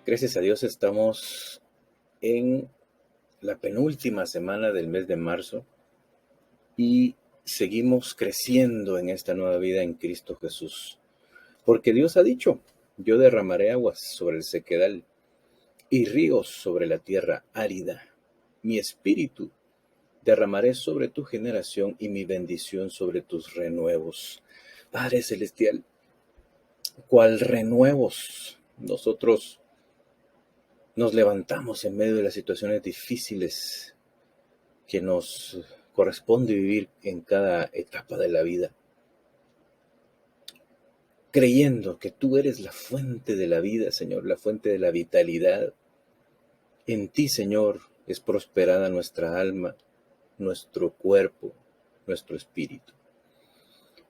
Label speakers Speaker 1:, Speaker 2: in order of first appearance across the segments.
Speaker 1: Gracias a Dios estamos en la penúltima semana del mes de marzo y seguimos creciendo en esta nueva vida en Cristo Jesús. Porque Dios ha dicho, yo derramaré aguas sobre el sequedal y ríos sobre la tierra árida. Mi espíritu derramaré sobre tu generación y mi bendición sobre tus renuevos. Padre Celestial, ¿cuál renuevos? Nosotros nos levantamos en medio de las situaciones difíciles que nos corresponde vivir en cada etapa de la vida, creyendo que tú eres la fuente de la vida, Señor, la fuente de la vitalidad. En ti, Señor, es prosperada nuestra alma, nuestro cuerpo, nuestro espíritu.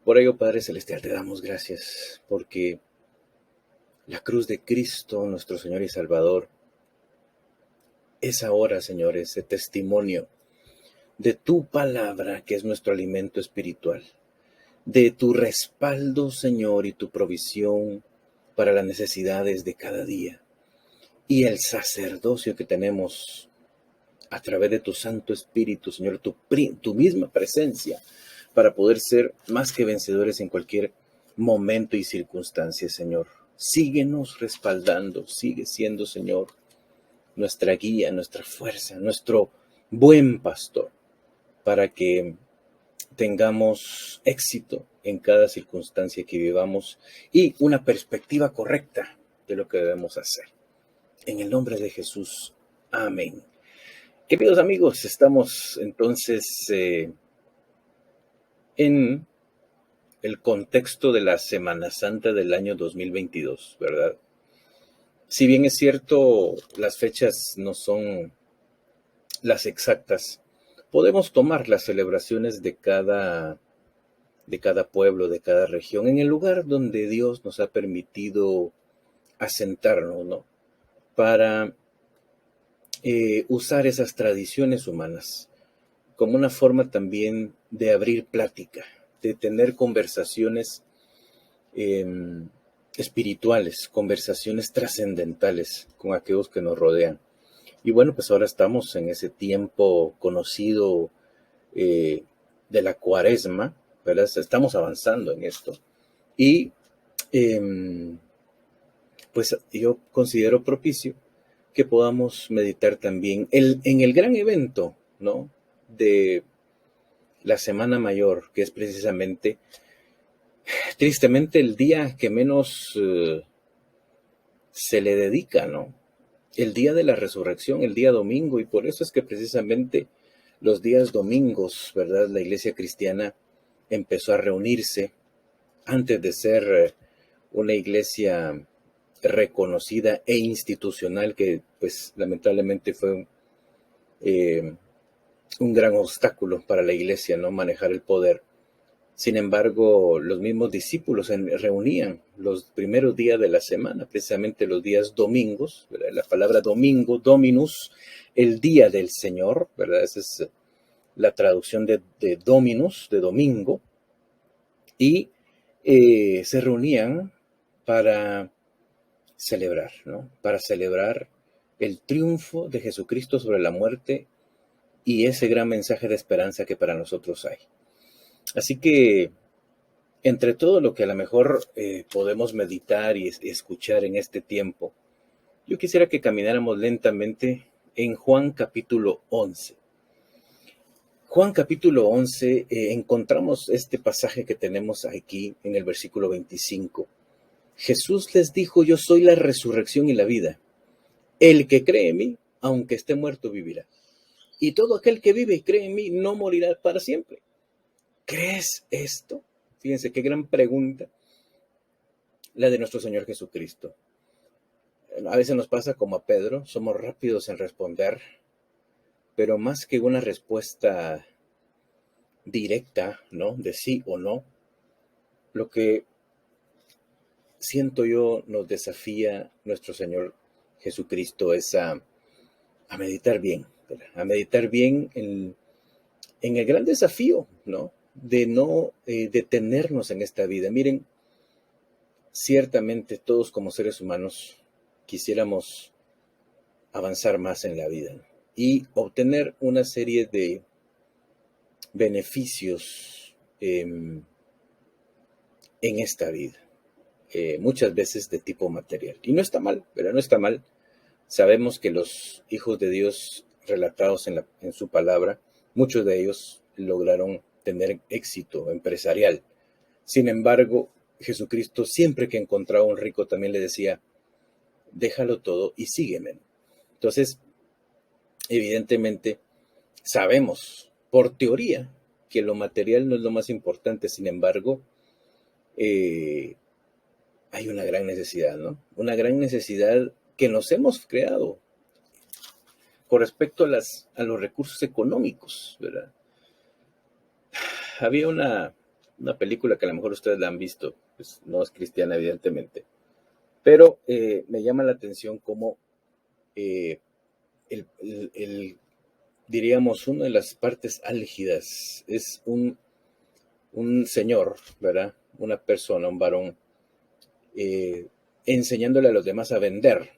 Speaker 1: Por ello, Padre Celestial, te damos gracias, porque la cruz de Cristo, nuestro Señor y Salvador, es ahora, Señor, ese testimonio de tu palabra, que es nuestro alimento espiritual, de tu respaldo, Señor, y tu provisión para las necesidades de cada día, y el sacerdocio que tenemos a través de tu Santo Espíritu, Señor, tu misma presencia, para poder ser más que vencedores en cualquier momento y circunstancia, Señor. Síguenos respaldando, sigue siendo, Señor, nuestra guía, nuestra fuerza, nuestro buen pastor, para que tengamos éxito en cada circunstancia que vivamos y una perspectiva correcta de lo que debemos hacer. En el nombre de Jesús. Amén. Queridos amigos, estamos entonces en el contexto de la Semana Santa del año 2022, ¿verdad? Si bien es cierto, las fechas no son las exactas, podemos tomar las celebraciones de cada pueblo, de cada región, en el lugar donde Dios nos ha permitido asentarnos, ¿no? Para usar esas tradiciones humanas como una forma también de abrir plática, de tener conversaciones espirituales, conversaciones trascendentales con aquellos que nos rodean. Y bueno, pues ahora estamos en ese tiempo conocido de la Cuaresma, ¿verdad? Estamos avanzando en esto. Y pues yo considero propicio que podamos meditar también en el gran evento, ¿no?, de la Semana Mayor, que es precisamente, tristemente, el día que menos se le dedica, ¿no? El día de la resurrección, el día domingo, y por eso es que precisamente los días domingos, ¿verdad?, la iglesia cristiana empezó a reunirse antes de ser una iglesia reconocida e institucional, que pues lamentablemente fue un gran obstáculo para la iglesia, ¿no?, manejar el poder. Sin embargo, los mismos discípulos se reunían los primeros días de la semana, precisamente los días domingos, ¿verdad? La palabra domingo, dominus, el día del Señor, ¿verdad? Esa es la traducción de dominus, de domingo, y se reunían para celebrar, ¿no? Para celebrar el triunfo de Jesucristo sobre la muerte y ese gran mensaje de esperanza que para nosotros hay. Así que, entre todo lo que a lo mejor podemos meditar y escuchar en este tiempo, yo quisiera que camináramos lentamente en Juan capítulo 11. Juan capítulo 11, encontramos este pasaje que tenemos aquí en el versículo 25. Jesús les dijo, yo soy la resurrección y la vida. El que cree en mí, aunque esté muerto, vivirá. Y todo aquel que vive y cree en mí no morirá para siempre. ¿Crees esto? Fíjense qué gran pregunta la de nuestro Señor Jesucristo. A veces nos pasa como a Pedro, somos rápidos en responder, pero más que una respuesta directa, ¿no?, de sí o no, lo que siento yo nos desafía nuestro Señor Jesucristo es a meditar bien, ¿verdad?, a meditar bien en el gran desafío, ¿no?, de no detenernos en esta vida. Miren, ciertamente todos como seres humanos quisiéramos avanzar más en la vida, ¿no? Y obtener una serie de beneficios en esta vida, muchas veces de tipo material. Y no está mal, pero no está mal. Sabemos que los hijos de Dios relatados en su palabra, muchos de ellos lograron tener éxito empresarial. Sin embargo, Jesucristo siempre que encontraba a un rico también le decía, déjalo todo y sígueme. Entonces, evidentemente, sabemos por teoría que lo material no es lo más importante. Sin embargo, eh, hay una gran necesidad, ¿no? Una gran necesidad que nos hemos creado con respecto a los recursos económicos, ¿verdad? Había una película que a lo mejor ustedes la han visto, pues no es cristiana evidentemente, pero me llama la atención cómo eh, diríamos, una de las partes álgidas es un señor, ¿verdad? Una persona, un varón, eh, enseñándole a los demás a vender.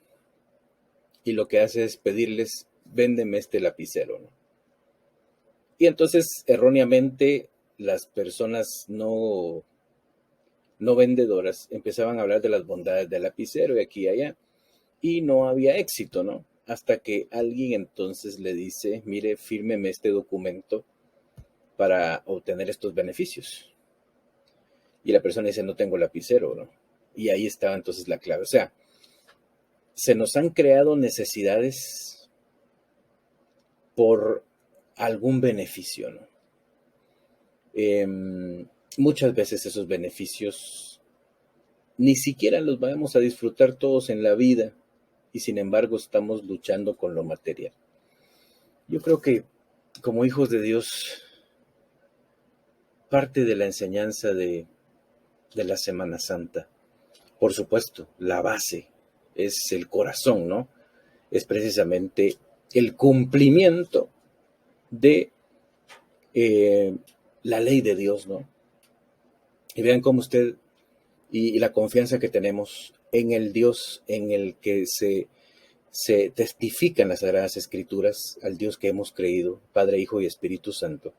Speaker 1: Y lo que hace es pedirles, véndeme este lapicero, ¿no? Y entonces, erróneamente, las personas no vendedoras empezaban a hablar de las bondades del lapicero y aquí y allá. Y no había éxito, ¿no? Hasta que alguien entonces le dice, mire, fírmeme este documento para obtener estos beneficios. Y la persona dice, no tengo lapicero, ¿no? Y ahí estaba entonces la clave. O sea, se nos han creado necesidades por algún beneficio, ¿no? Muchas veces esos beneficios ni siquiera los vamos a disfrutar todos en la vida y sin embargo estamos luchando con lo material. Yo creo que como hijos de Dios, parte de la enseñanza de la Semana Santa, por supuesto, la base es el corazón, ¿no? Es precisamente el cumplimiento de la ley de Dios, ¿no? Y vean cómo usted y la confianza que tenemos en el Dios en el que se testifican las Sagradas Escrituras, al Dios que hemos creído, Padre, Hijo y Espíritu Santo,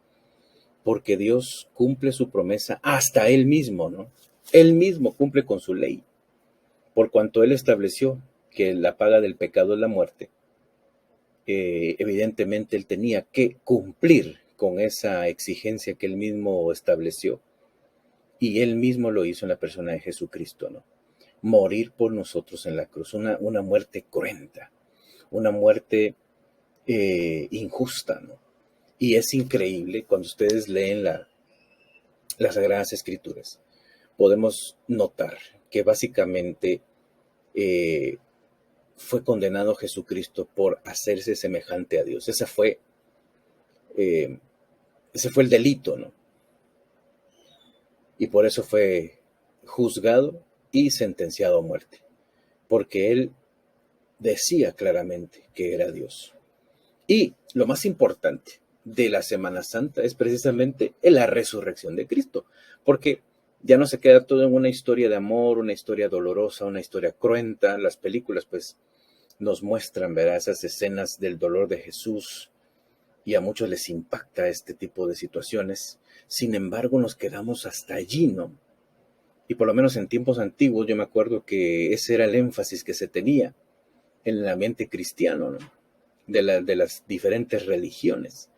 Speaker 1: porque Dios cumple su promesa hasta Él mismo, ¿no? Él mismo cumple con su ley, por cuanto Él estableció que la paga del pecado es la muerte. Evidentemente Él tenía que cumplir con esa exigencia que Él mismo estableció, y Él mismo lo hizo en la persona de Jesucristo, ¿no? Morir por nosotros en la cruz, una muerte cruenta, una muerte injusta, ¿no? Y es increíble cuando ustedes leen las Sagradas Escrituras, podemos notar que básicamente fue condenado Jesucristo por hacerse semejante a Dios. Ese fue el delito, ¿no? Y por eso fue juzgado y sentenciado a muerte, porque Él decía claramente que era Dios. Y lo más importante de la Semana Santa es precisamente la resurrección de Cristo, porque ya no se queda todo en una historia de amor, una historia dolorosa, una historia cruenta. Las películas pues nos muestran, ¿verdad?, esas escenas del dolor de Jesús y a muchos les impacta este tipo de situaciones. Sin embargo, nos quedamos hasta allí, ¿no? Y por lo menos en tiempos antiguos yo me acuerdo que ese era el énfasis que se tenía en el ambiente cristiano, ¿no? De las diferentes religiones.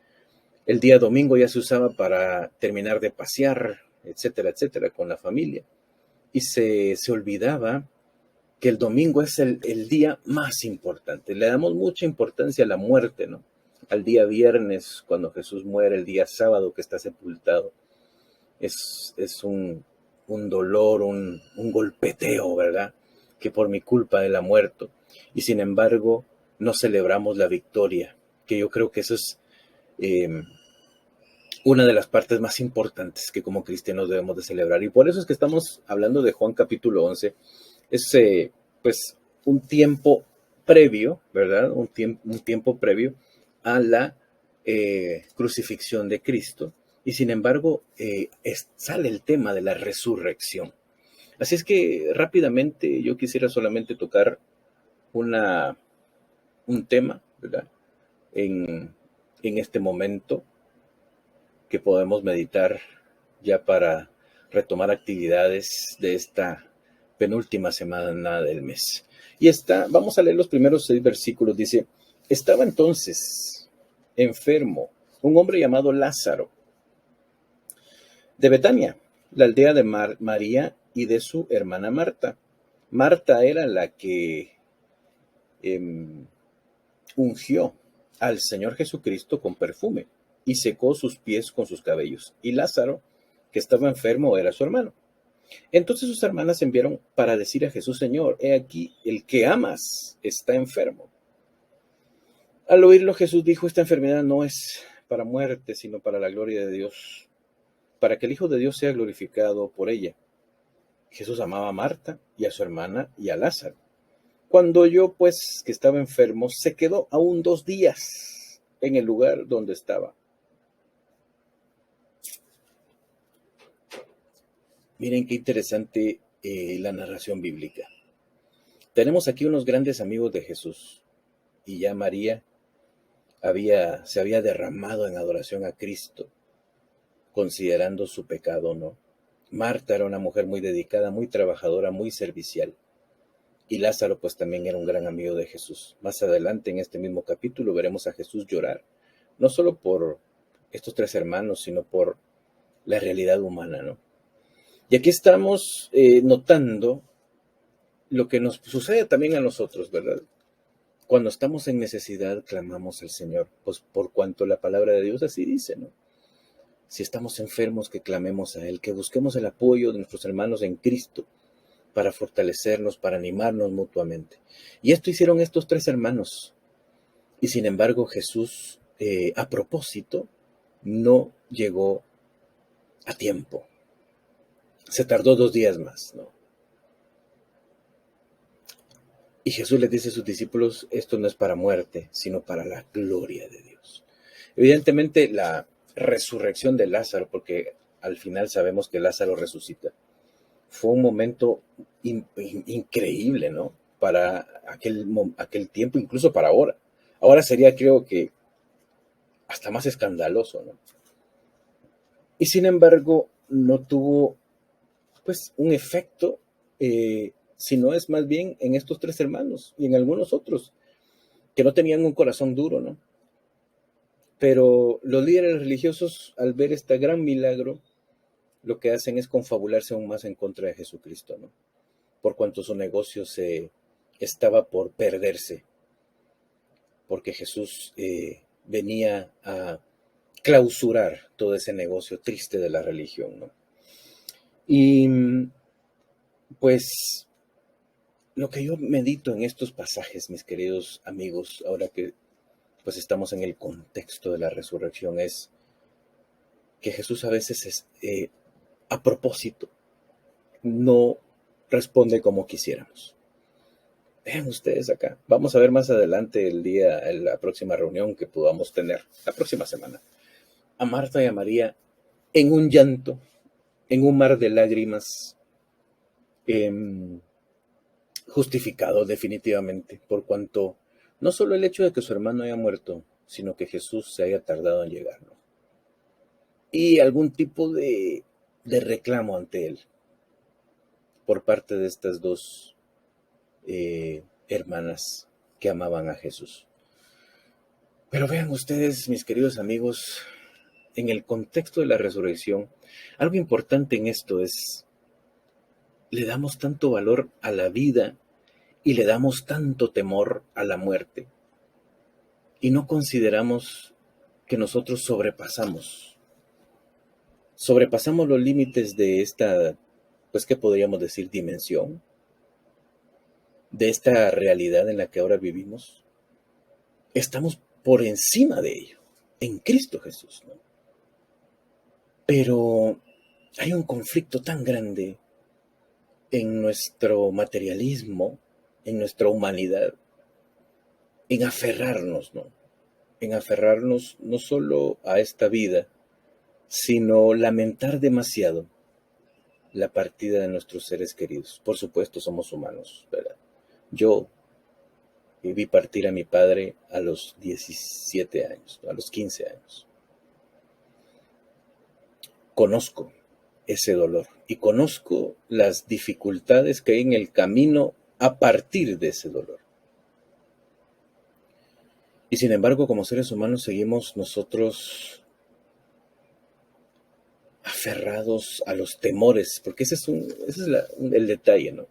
Speaker 1: El día domingo ya se usaba para terminar de pasear, etcétera, etcétera, con la familia. Y se olvidaba que el domingo es el día más importante. Le damos mucha importancia a la muerte, ¿no? Al día viernes, cuando Jesús muere, el día sábado que está sepultado. Es un dolor, un golpeteo, ¿verdad? Que por mi culpa Él ha muerto. Y sin embargo, no celebramos la victoria, que yo creo que eso es una de las partes más importantes que como cristianos debemos de celebrar. Y por eso es que estamos hablando de Juan capítulo 11. Es pues un tiempo previo, ¿verdad? Un tiempo previo a la crucifixión de Cristo. Y sin embargo, sale el tema de la resurrección. Así es que rápidamente yo quisiera solamente tocar una un tema, ¿verdad? En este momento que podemos meditar ya para retomar actividades de esta penúltima semana del mes. Y vamos a leer los primeros 6 versículos. Dice, estaba entonces enfermo un hombre llamado Lázaro, de Betania, la aldea de María y de su hermana Marta. Marta era la que ungió al Señor Jesucristo con perfume y secó sus pies con sus cabellos. Y Lázaro, que estaba enfermo, era su hermano. Entonces sus hermanas enviaron para decir a Jesús, Señor, he aquí, el que amas está enfermo. Al oírlo, Jesús dijo, esta enfermedad no es para muerte, sino para la gloria de Dios, para que el Hijo de Dios sea glorificado por ella. Jesús amaba a Marta y a su hermana y a Lázaro. Cuando oyó, pues, que estaba enfermo, se quedó aún 2 días en el lugar donde estaba. Miren qué interesante la narración bíblica. Tenemos aquí unos grandes amigos de Jesús, y ya María se había derramado en adoración a Cristo, considerando su pecado, ¿no? Marta era una mujer muy dedicada, muy trabajadora, muy servicial. Y Lázaro pues también era un gran amigo de Jesús. Más adelante en este mismo capítulo veremos a Jesús llorar, no solo por estos 3 hermanos, sino por la realidad humana, ¿no? Y aquí estamos notando lo que nos sucede también a nosotros, ¿verdad? Cuando estamos en necesidad, clamamos al Señor, pues por cuanto la palabra de Dios así dice, ¿no? Si estamos enfermos, que clamemos a Él, que busquemos el apoyo de nuestros hermanos en Cristo para fortalecernos, para animarnos mutuamente. Y esto hicieron estos 3 hermanos. Y sin embargo, Jesús, a propósito, no llegó a tiempo. Se tardó 2 días más, ¿no? Y Jesús les dice a sus discípulos, esto no es para muerte, sino para la gloria de Dios. Evidentemente, la resurrección de Lázaro, porque al final sabemos que Lázaro resucita, fue un momento increíble, ¿no? Para aquel tiempo, incluso para ahora. Ahora sería, creo que, hasta más escandaloso, ¿no? Y sin embargo, no tuvo, pues, un efecto, sino es más bien en estos 3 hermanos y en algunos otros que no tenían un corazón duro, ¿no? Pero los líderes religiosos, al ver este gran milagro, lo que hacen es confabularse aún más en contra de Jesucristo, ¿no? Por cuanto su negocio estaba por perderse, porque Jesús venía a clausurar todo ese negocio triste de la religión, ¿no? Y pues lo que yo medito en estos pasajes, mis queridos amigos, ahora que pues estamos en el contexto de la resurrección, es que Jesús a veces a propósito no responde como quisiéramos. Vean ustedes acá. Vamos a ver más adelante en la próxima reunión que podamos tener, la próxima semana, a Marta y a María en un llanto, en un mar de lágrimas, justificado definitivamente, por cuanto no solo el hecho de que su hermano haya muerto, sino que Jesús se haya tardado en llegar, ¿no? Y algún tipo de reclamo ante él por parte de estas 2 hermanas que amaban a Jesús. Pero vean ustedes, mis queridos amigos, en el contexto de la resurrección, algo importante en esto es, le damos tanto valor a la vida y le damos tanto temor a la muerte, y no consideramos que nosotros sobrepasamos los límites de esta, pues, ¿qué podríamos decir? Dimensión, de esta realidad en la que ahora vivimos. Estamos por encima de ello, en Cristo Jesús, ¿no? Pero hay un conflicto tan grande en nuestro materialismo, en nuestra humanidad, en aferrarnos, ¿no? En aferrarnos no solo a esta vida, sino lamentar demasiado la partida de nuestros seres queridos. Por supuesto, somos humanos, ¿verdad? Yo vi partir a mi padre a los 17 años, a los 15 años. Conozco ese dolor y conozco las dificultades que hay en el camino a partir de ese dolor. Y sin embargo, como seres humanos seguimos nosotros aferrados a los temores, porque ese es el detalle, ¿no?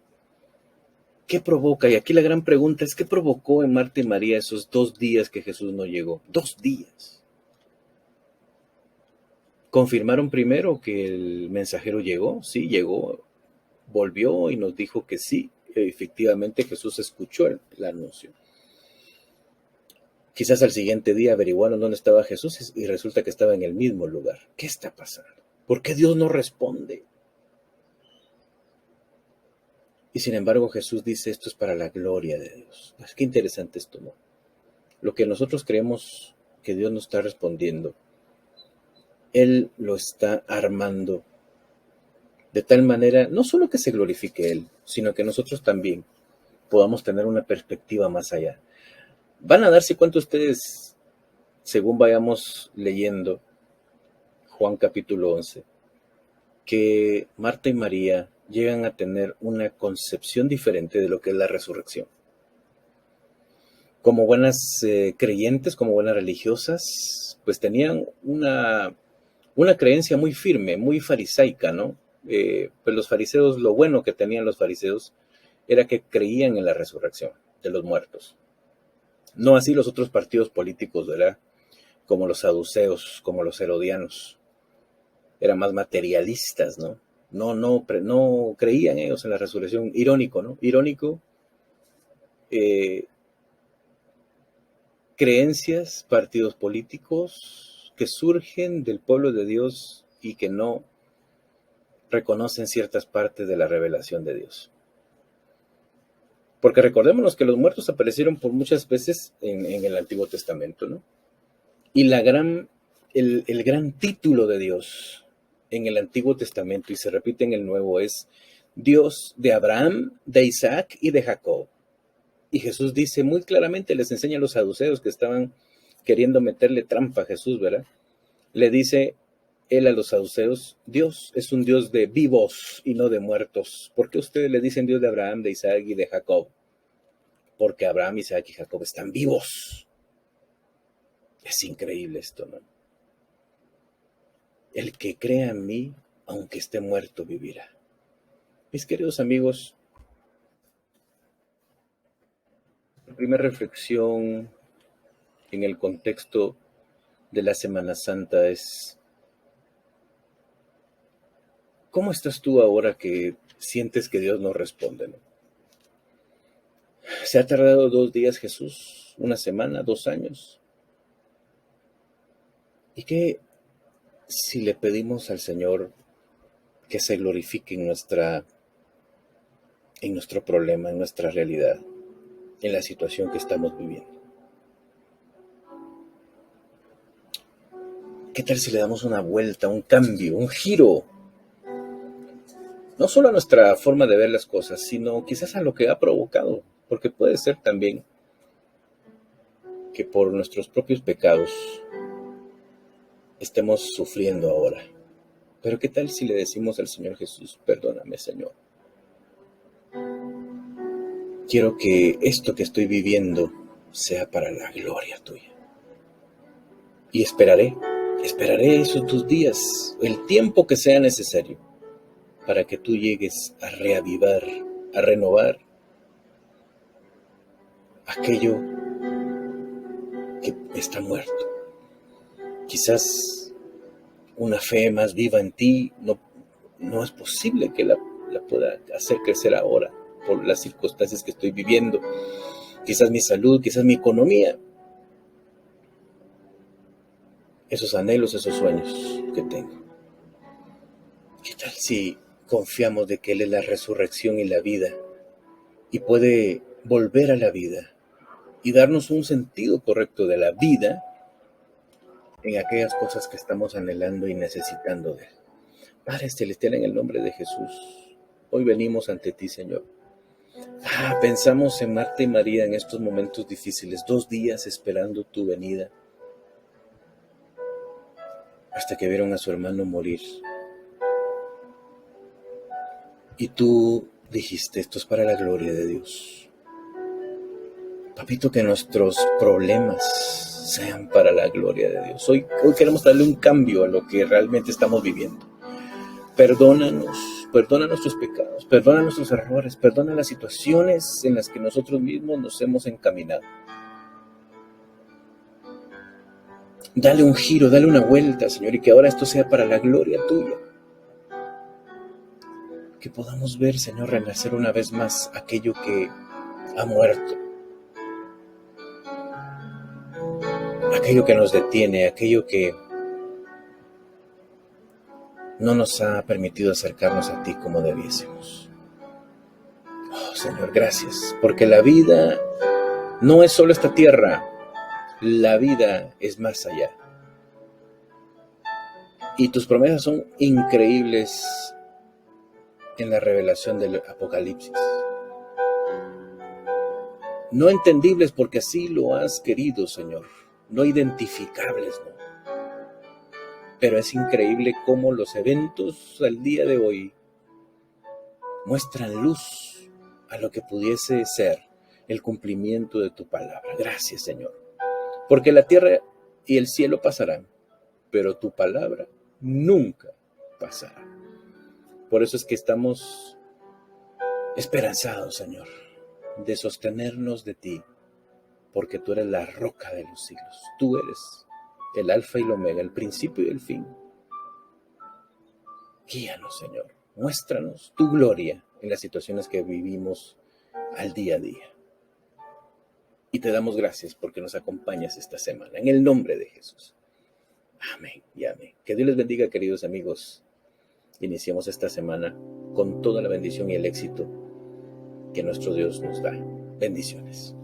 Speaker 1: ¿Qué provoca? Y aquí la gran pregunta es, ¿qué provocó en Marta y María esos 2 días que Jesús no llegó? 2 días. ¿Confirmaron primero que el mensajero llegó? Sí, llegó, volvió y nos dijo que sí, efectivamente Jesús escuchó el anuncio. Quizás al siguiente día averiguaron dónde estaba Jesús y resulta que estaba en el mismo lugar. ¿Qué está pasando? ¿Por qué Dios no responde? Y sin embargo Jesús dice, esto es para la gloria de Dios. Pues qué interesante esto, ¿no? Lo que nosotros creemos que Dios nos está respondiendo, Él lo está armando de tal manera, no solo que se glorifique Él, sino que nosotros también podamos tener una perspectiva más allá. Van a darse cuenta ustedes, según vayamos leyendo Juan capítulo 11, que Marta y María llegan a tener una concepción diferente de lo que es la resurrección. Como buenas creyentes, como buenas religiosas, pues tenían una creencia muy firme, muy farisaica, ¿no? Pues los fariseos, lo bueno que tenían los fariseos era que creían en la resurrección de los muertos. No así los otros partidos políticos, ¿verdad? Como los saduceos, como los herodianos. Eran más materialistas, ¿no? No creían ellos en la resurrección. Irónico, ¿no? Irónico. Creencias, partidos políticos que surgen del pueblo de Dios y que no reconocen ciertas partes de la revelación de Dios. Porque recordémonos que los muertos aparecieron por muchas veces en el Antiguo Testamento, ¿no? Y el gran título de Dios en el Antiguo Testamento, y se repite en el Nuevo, es Dios de Abraham, de Isaac y de Jacob. Y Jesús dice muy claramente, les enseña a los saduceos que estaban queriendo meterle trampa a Jesús, ¿verdad? Le dice él a los saduceos, Dios es un Dios de vivos y no de muertos. ¿Por qué ustedes le dicen Dios de Abraham, de Isaac y de Jacob? Porque Abraham, Isaac y Jacob están vivos. Es increíble esto, ¿no? El que crea en mí, aunque esté muerto, vivirá. Mis queridos amigos, la primera reflexión en el contexto de la Semana Santa es, ¿cómo estás tú ahora que sientes que Dios no responde, ¿no? ¿Se ha tardado 2 días Jesús? ¿1 semana? ¿2 años? ¿Y qué si le pedimos al Señor que se glorifique en nuestro problema, en nuestra realidad, en la situación que estamos viviendo? ¿Qué tal si le damos una vuelta, un cambio, un giro? No solo a nuestra forma de ver las cosas, sino quizás a lo que ha provocado, porque puede ser también que por nuestros propios pecados estemos sufriendo ahora. Pero ¿qué tal si le decimos al Señor Jesús, perdóname, Señor? Quiero que esto que estoy viviendo sea para la gloria tuya. Y esperaré esos 2 días, el tiempo que sea necesario, para que tú llegues a reavivar, a renovar aquello que está muerto. Quizás una fe más viva en ti no es posible que la pueda hacer crecer ahora por las circunstancias que estoy viviendo. Quizás mi salud, quizás mi economía, esos anhelos, esos sueños que tengo. ¿Qué tal si confiamos de que Él es la resurrección y la vida y puede volver a la vida y darnos un sentido correcto de la vida en aquellas cosas que estamos anhelando y necesitando de Él? Padre Celestial, en el nombre de Jesús, hoy venimos ante ti, Señor, Pensamos en Marta y María en estos momentos difíciles, 2 días esperando tu venida, hasta que vieron a su hermano morir. Y tú dijiste, esto es para la gloria de Dios. Papito, que nuestros problemas sean para la gloria de Dios. Hoy queremos darle un cambio a lo que realmente estamos viviendo. Perdónanos, perdona nuestros pecados, perdona nuestros errores, perdona las situaciones en las que nosotros mismos nos hemos encaminado. Dale un giro, dale una vuelta, Señor, y que ahora esto sea para la gloria tuya. Que podamos ver, Señor, renacer una vez más aquello que ha muerto. Aquello que nos detiene, aquello que no nos ha permitido acercarnos a ti como debiésemos. Oh, Señor, gracias, porque la vida no es solo esta tierra, la vida es más allá. Y tus promesas son increíbles en la revelación del Apocalipsis. No entendibles porque así lo has querido, Señor. No identificables, no. Pero es increíble cómo los eventos al día de hoy muestran luz a lo que pudiese ser el cumplimiento de tu palabra. Gracias, Señor. Porque la tierra y el cielo pasarán, pero tu palabra nunca pasará. Por eso es que estamos esperanzados, Señor, de sostenernos de ti, porque tú eres la roca de los siglos. Tú eres el alfa y el omega, el principio y el fin. Guíanos, Señor. Muéstranos tu gloria en las situaciones que vivimos al día a día. Y te damos gracias porque nos acompañas esta semana. En el nombre de Jesús. Amén y amén. Que Dios les bendiga, queridos amigos. Iniciemos esta semana con toda la bendición y el éxito que nuestro Dios nos da. Bendiciones.